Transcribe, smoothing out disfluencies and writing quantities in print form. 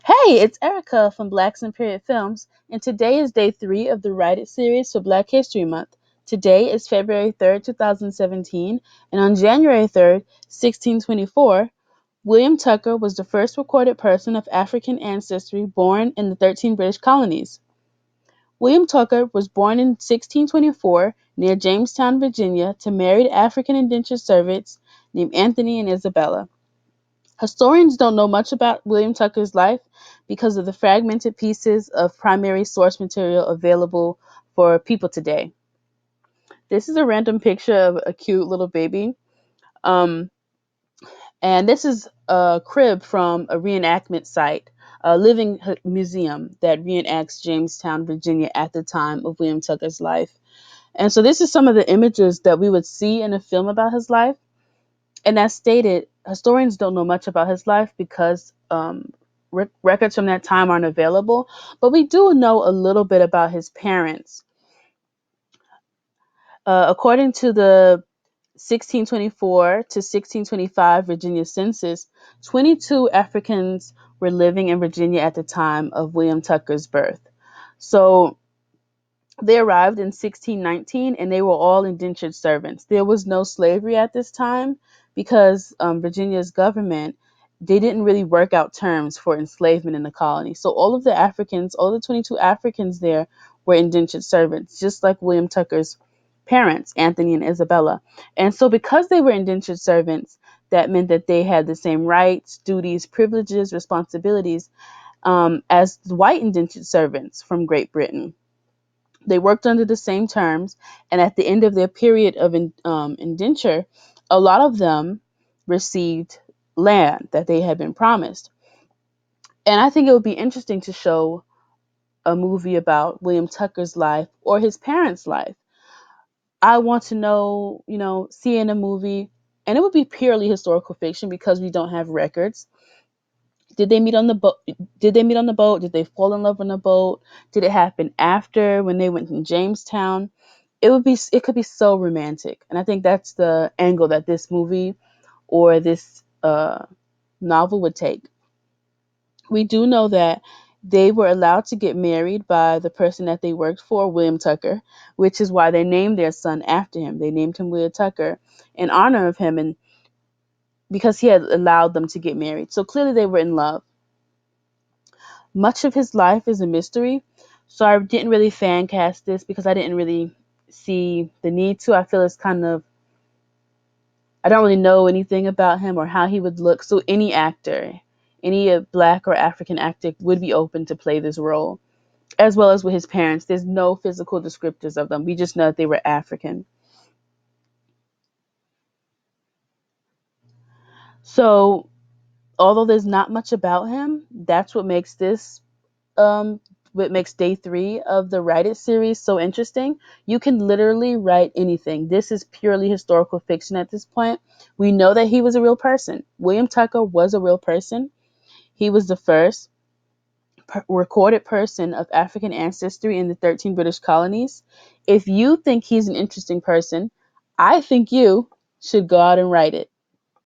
Hey, it's Erica from Blacks and Period Films, and today is day 3 of the Write It series for Black History Month. Today is February 3rd, 2017, and on January 3rd, 1624, William Tucker was the first recorded person of African ancestry born in the 13 British colonies. William Tucker was born in 1624 near Jamestown, Virginia, to married African indentured servants named Anthony and Isabella. Historians don't know much about William Tucker's life because of the fragmented pieces of primary source material available for people today. This is a random picture of a cute little baby. Um, and this is a crib from a reenactment site, a living museum that reenacts Jamestown, Virginia at the time of William Tucker's life. And so this is some of the images that we would see in a film about his life. And as stated, historians don't know much about his life because records from that time aren't available. But we do know a little bit about his parents. According to the 1624 to 1625 Virginia census, 22 Africans were living in Virginia at the time of William Tucker's birth. So they arrived in 1619 and they were all indentured servants. There was no slavery at this time because Virginia's government, they didn't really work out terms for enslavement in the colony. So all of the Africans, all the 22 Africans there were indentured servants, just like William Tucker's parents, Anthony and Isabella. And so because they were indentured servants, that meant that they had the same rights, duties, privileges, responsibilities as the white indentured servants from Great Britain. They worked under the same terms, and at the end of their period of indenture, a lot of them received land that they had been promised. And I think it would be interesting to show a movie about William Tucker's life or his parents' life. I want to know, see in a movie, and it would be purely historical fiction because we don't have records. Did they meet on the boat? Did they meet on the boat? Did they fall in love on the boat? Did it happen after when they went to Jamestown? It could be so romantic, and I think that's the angle that this movie or this novel would take. We do know that they were allowed to get married by the person that they worked for, William Tucker, which is why they named their son after him. They named him William Tucker in honor of him and because he had allowed them to get married. So clearly they were in love. Much of his life is a mystery. So I didn't really fan cast this because I didn't really see the need to. I feel it's kind of, I don't really know anything about him or how he would look. So any actor, any black or African actor would be open to play this role, as well as with his parents. There's no physical descriptors of them. We just know that they were African. So although there's not much about him, that's um, what makes day 3 of the Write It series so interesting. You can literally write anything. This is purely historical fiction at this point. We know that he was a real person. William Tucker was a real person. He was the first recorded person of African ancestry in the 13 British colonies. If you think he's an interesting person, I think you should go out and write it.